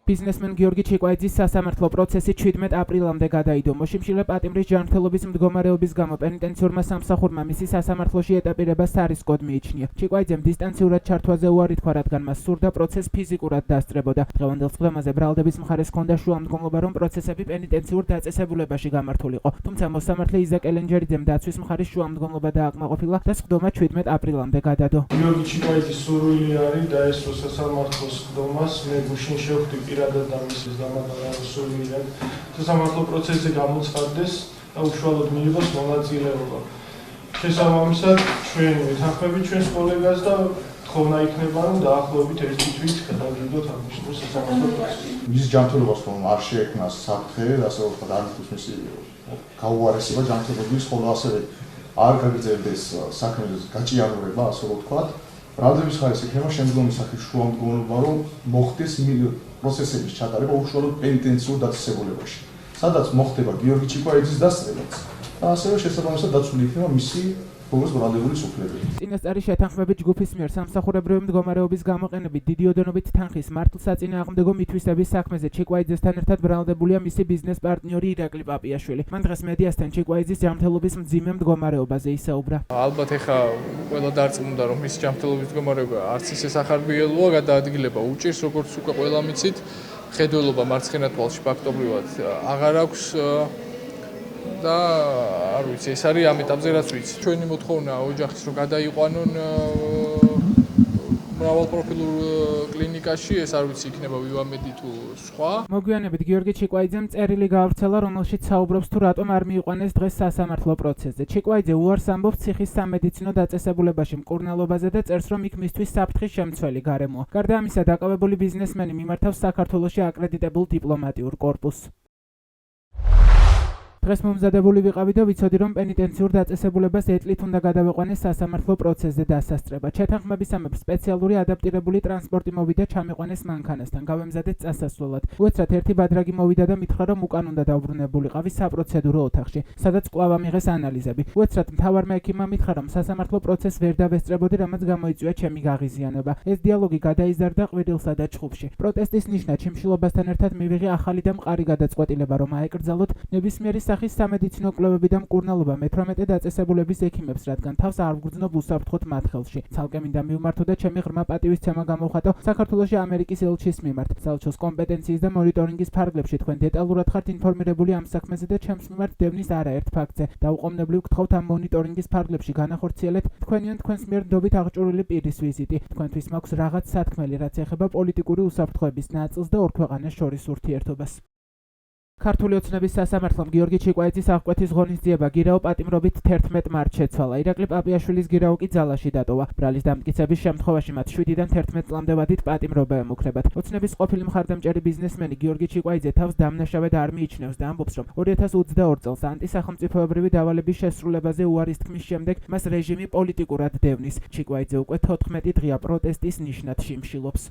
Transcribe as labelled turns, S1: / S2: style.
S1: Biznesmen გიორგი ჩიკვაიძის სასამართლო პროცესი 17 აპრილამდე გადაიდო. მოშიმშილე პატიმრის ჯანმრთელობის მდგომარეობის გამო პენიტენციურმა სამსახურმა მისი სასამართლოში ეტაპირებას სარისკოდ მიიჩნია. ჩიკვაიძემ დისტანციურად ჩართვაზე უარი თქვა, რადგან მას სურდა პროცესს ფიზიკურად დასწრებოდა. დღევანდელ წლებზე ბრალდების მხარეს ჰქონდა შუამდგომლობა, რომ პროცესები პენიტენციურ დაწესებულებაში გამართულიყო. თუმცა მოსამართლე იზაკ ელენჯერიძემ დაცვის მხარის შუამდგომლობა დააკმაყოფილა და სხდომა 17 აპრილამდე გადადო.
S2: გიორგი ჩიკვაიძის სურვილი არის დაესწრო სასამართლოს სხდომას, მე გუშინ შევხვდი პირადად და მისის დამატებასულიდან სასამართლო პროცესზე გამოცხადდეს და უშუალოდ მიიღოს მონაწილეობა. შესაბამისად, ჩვენ ვეთანხმებით ჩვენს კოლეგას და თხოვნა იქნება, რომ დაახლოებით ერთი თვით გადავიდოთ ამ სასამართლო პროცესში.
S3: მის ჯანმრთელობას რომ არ შეექმნა საფრთხე, ასე ვთქვათ, არ მithos მისი გაუარესება ჯანმრთელობის, ხოლო ასევე არ გაგრძელდეს საქმის გაჭიანურება, ასე ვთქვათ. ბრალდების მხარეს იქნება შემდგომი სახის შუამდგომლობა, რომ მოხდეს პროცესების ჩატარება უშუალოდ პენიტენციურ დაწესებულებაში, სადაც მოხდება გიორგი ჩიკვაიძის დასწრებაც და ასევე შესაბამისად დაცული იქნება მისი ბოლოს ბრალდებული უფლებები.
S1: წინასწარი შეთანხმებით ჯგუფის მიერ სამსახურებრივი მდგომარეობის გამოყენებით დიდი ოდენობით თანხის მართლსაწინააღმდეგო მითვისების საქმეზე ჩიკვაიძესთან ერთად ბრალდებულია მისი ბიზნეს პარტნიორი ირაკლი პაპიაშვილი. მან დღეს მედიასთან ჩიკვაიძის ჯანმრთელობის მძიმე მდგომარეობაზე ისაუბრა.
S4: ალბათ ეხა ყველა დარწმუნდა, რომ მის ჯანმრთელობის მდგომარეობა არც ისე სახარბიელოა, გადაადგილება უჭირს, როგორც უკვე ყველა მიცით. ხედველობა მარცხენა თვალში ფაქტობრივად აღარ აქვს და არ ვიცი, ეს არის ამ ეტაპზე რაც ვიცი. ჩვენი მოთხოვნა ოჯახის რომ გადაიყვანონ მრავალპროფილურ კლინიკაში, ეს არ ვიცი იქნება ვივამედი თუ სხვა.
S1: მოგვიანებით გიორგი ჩიკვაიძემ წერილი გაავრცელა, რომელშიც საუბრობს თუ რატომ არ მიიყვანეს დღეს სასამართლო პროცესზე. ჩიკვაიძე უარს ამბობს ციხის სამედიცინო დაწესებულებაში მკურნალობაზე და წერს, რომ იქ მისთვის საფრთხის შემცველი გარემოა. გარდა ამისა, დაკავებული ბიზნესმენი მიმართავს საქართველოში აკრედიტებულ დიპლომატიურ კორპუსს. დღეს მომზადებული ვიყავი და ვიცოდი, რომ პენიტენციურ დაწესებულებას ეტლით უნდა გადავეყვანეს სასამართლო პროცესზე დასასწრება. ჩეთანხმებისამებრ სპეციალური ადაპტირებული ტრანსპორტი მოვიდა ჩამიყვანეს მანქანასთან, გავემზადეთ წასასვლელად. უეცრად ერთი ბადრაგი მოვიდა და მითხრა, რომ უკან უნდა დავბრუნებულიყავი საპროცედურო ოთახში, სადაც კვლავ ამიღეს ანალიზები. უეცრად მთავარმა ექიმმა მითხრა, რომ სასამართლო პროცესს ვერ დავესწრებოდი, რამაც გამოიწვია ჩემი გაღიზიანება. ეს დიალოგი გადაიზარდა ყვირილსა და ჩხუბში. პროტესტის ნიშნად შიმშილობასთან ერთად მივიღე ახალი და მყარი გადაწყვეტილება, რომ აეკრძალოთ ნებისმიერი სახის სამედიცინო კვლევები და მკურნალობა მე-18 დაწესებულების ექიმებს, რადგან თავს არ ვგრძნობ უსაფრთხოდ მათ ხელში. ცალკე მინდა მივმართო და ჩემი ღრმა პატივისცემა გამოვხატო საქართველოში ამერიკის ელჩის მიმართ. საელჩოს კომპეტენციის და მონიტორინგის ფარგლებში თქვენ დეტალურად ხართ ინფორმირებული ამ საქმეზე და ჩემს მიმართ დევნის არაერთ ფაქტზე. დაუყოვნებლივ გთხოვთ ამ მონიტორინგის ფარგლებში განახორციელეთ თქვენი ან თქვენს მიერ ნდობით აღჭურვილი პირის ვიზიტი. თქვენთვის მაქვს რაღაც სათქმელი, რაც ეხება პოლიტიკური უსაფრთხოების ნაწილს და ორ ქვეყანას შორის ურთიერთობას. ქართული ოცნების სასამართლომ გიორგი ჩიკვაიძის აღკვეთის ღონისძიება გირაო პატიმრობით 11 მარტს შეცვალა. ირაკლი პაპიაშვილის გირაო კი ძალაში დატოვა. ბრალის დამტკიცების შემთხვევაში მათ 7-დან 11 წლამდე ვადით პატიმრობა ემუქრებათ. ოცნების ყოფილი მხარდამჭერი ბიზნესმენი გიორგი ჩიკვაიძე თავს დამნაშავედ არ მიიჩნევს და ამბობს, რომ 2022 წელს ანტისახელმწიფოებრივი დავალების შესრულებაზე უარის თქმის შემდეგ მას რეჟიმი პოლიტიკურად დევნის. ჩიკვაიძე უკვე 14 დღეა პროტესტის ნიშნად შიმშილობს.